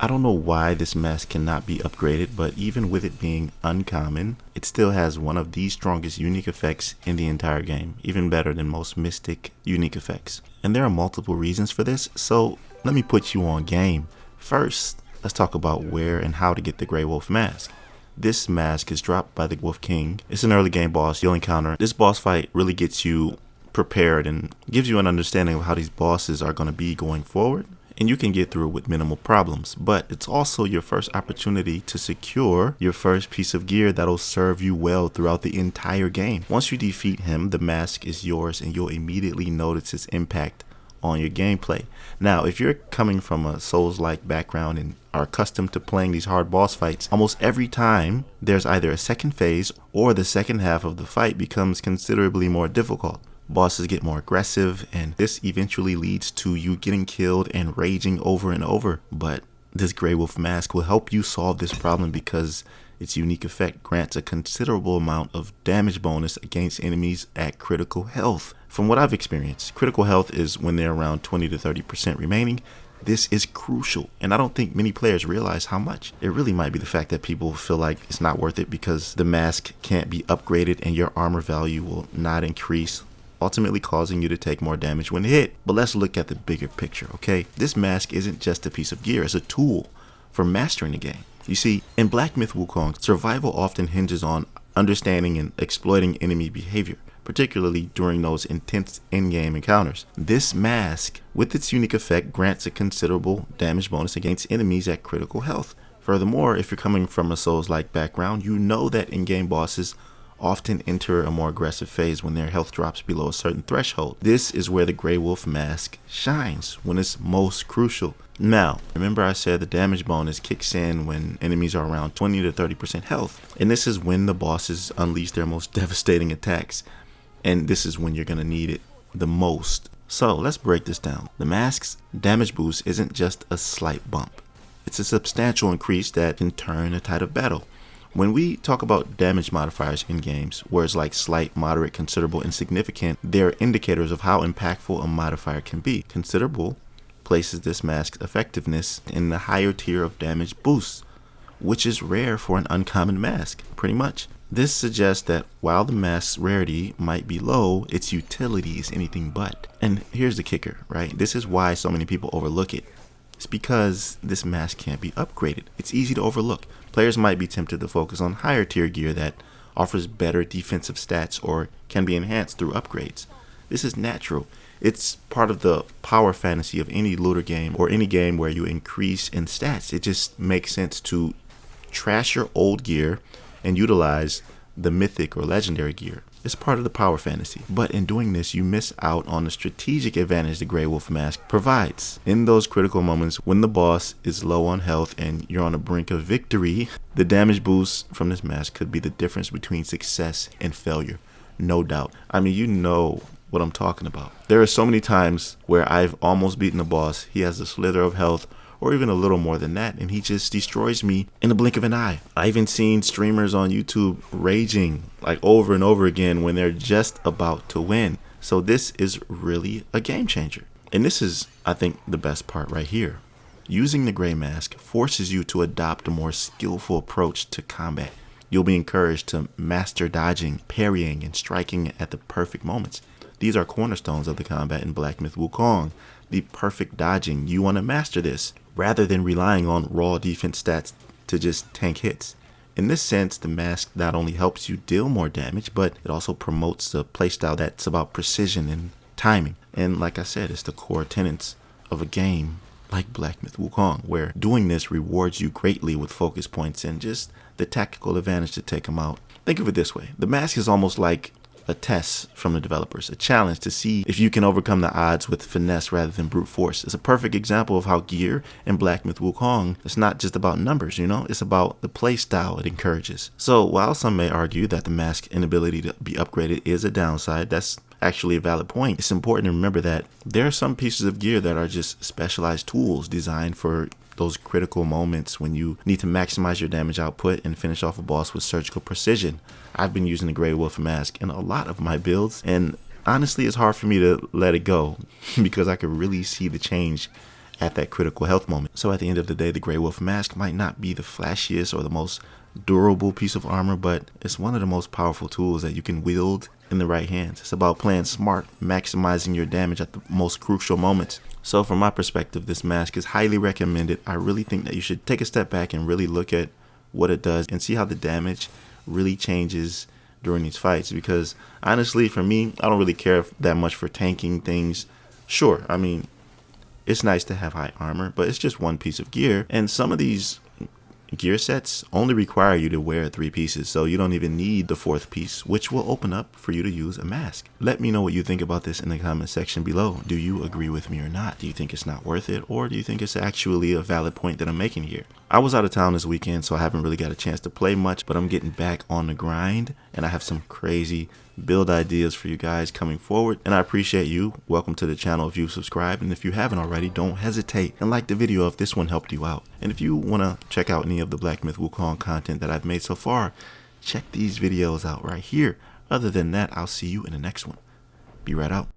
I don't know why this mask cannot be upgraded, but even with it being uncommon, it still has one of the strongest unique effects in the entire game, even better than most Mystic unique effects. And there are multiple reasons for this, so let me put you on game. First, let's talk about where and how to get the Grey Wolf mask. This mask is dropped by the Wolf King. It's an early game boss you'll encounter. This boss fight really gets you prepared and gives you an understanding of how these bosses are going to be going forward, and you can get through it with minimal problems. But it's also your first opportunity to secure your first piece of gear that'll serve you well throughout the entire game. Once you defeat him, the mask is yours and you'll immediately notice its impact on your gameplay. Now, if you're coming from a Souls-like background and are accustomed to playing these hard boss fights, almost every time there's either a second phase or the second half of the fight becomes considerably more difficult. Bosses get more aggressive, and this eventually leads to you getting killed and raging over and over. But this Grey Wolf mask will help you solve this problem because its unique effect grants a considerable amount of damage bonus against enemies at critical health. From what I've experienced, critical health is when they're around 20 to 30% remaining. This is crucial, and I don't think many players realize how much. It really might be the fact that people feel like it's not worth it because the mask can't be upgraded and your armor value will not increase, ultimately causing you to take more damage when hit. But let's look at the bigger picture, okay? This mask isn't just a piece of gear, it's a tool for mastering the game. You see, in BlackMyth WuKong, survival often hinges on understanding and exploiting enemy behavior, particularly during those intense in-game encounters. This mask, with its unique effect, grants a considerable damage bonus against enemies at critical health. Furthermore, if you're coming from a Souls-like background, you know that in-game bosses often enter a more aggressive phase when their health drops below a certain threshold. This is where the Grey Wolf mask shines, when it's most crucial. Now, remember I said the damage bonus kicks in when enemies are around 20 to 30% health, and this is when the bosses unleash their most devastating attacks, and this is when you're going to need it the most. So let's break this down. The mask's damage boost isn't just a slight bump. It's a substantial increase that can turn the tide of battle. When we talk about damage modifiers in games, words like slight, moderate, considerable, and significant, they're indicators of how impactful a modifier can be. Considerable places this mask's effectiveness in the higher tier of damage boosts, which is rare for an uncommon mask, pretty much. This suggests that while the mask's rarity might be low, its utility is anything but. And here's the kicker, right? This is why so many people overlook it. It's because this mask can't be upgraded. It's easy to overlook. Players might be tempted to focus on higher tier gear that offers better defensive stats or can be enhanced through upgrades. This is natural. It's part of the power fantasy of any looter game or any game where you increase in stats. It just makes sense to trash your old gear and utilize the mythic or legendary gear. It's part of the power fantasy. But in doing this, you miss out on the strategic advantage the Grey Wolf mask provides. In those critical moments when the boss is low on health and you're on the brink of victory, the damage boost from this mask could be the difference between success and failure. No doubt. I mean, you know what I'm talking about. There are so many times where I've almost beaten a boss. He has a slither of health, or even a little more than that, and he just destroys me in the blink of an eye. I even seen streamers on YouTube raging like over and over again when they're just about to win. So this is really a game changer. And this is, I think, the best part right here. Using the gray mask forces you to adopt a more skillful approach to combat. You'll be encouraged to master dodging, parrying, and striking at the perfect moments. These are cornerstones of the combat in BlackMyth WuKong. The perfect dodging, you want to master this, rather than relying on raw defense stats to just tank hits. In this sense, the mask not only helps you deal more damage, but it also promotes a playstyle that's about precision and timing. And like I said, it's the core tenets of a game like BlackMyth WuKong, where doing this rewards you greatly with focus points and just the tactical advantage to take them out. Think of it this way. The mask is almost like a test from the developers, a challenge to see if you can overcome the odds with finesse rather than brute force. It's a perfect example of how gear in BlackMyth WuKong is not just about numbers, it's about the play style it encourages. So while some may argue that the mask's inability to be upgraded is a downside, that's actually a valid point. It's important to remember that there are some pieces of gear that are just specialized tools designed for those critical moments when you need to maximize your damage output and finish off a boss with surgical precision. I've been using the Grey Wolf mask in a lot of my builds, and honestly it's hard for me to let it go because I could really see the change at that critical health moment. So at the end of the day, the Grey Wolf mask might not be the flashiest or the most durable piece of armor, but it's one of the most powerful tools that you can wield in the right hands. It's about playing smart, maximizing your damage at the most crucial moments. So from my perspective, this mask is highly recommended. I really think that you should take a step back and really look at what it does and see how the damage really changes during these fights, because honestly, for me, I don't really care that much for tanking things. Sure, I mean, it's nice to have high armor, but it's just one piece of gear, and some of these gear sets only require you to wear 3 pieces, so you don't even need the 4th piece, which will open up for you to use a mask. Let me know what you think about this in the comment section below. Do you agree with me or not? Do you think it's not worth it, or do you think it's actually a valid point that I'm making here? I was out of town this weekend, so I haven't really got a chance to play much, but I'm getting back on the grind, and I have some crazy build ideas for you guys coming forward, and I appreciate you. Welcome to the channel if you've subscribed, and if you haven't already, don't hesitate and like the video if this one helped you out. And if you want to check out any of the BlackMyth WuKong content that I've made so far, check these videos out right here. Other than that, I'll see you in the next one. Be right out.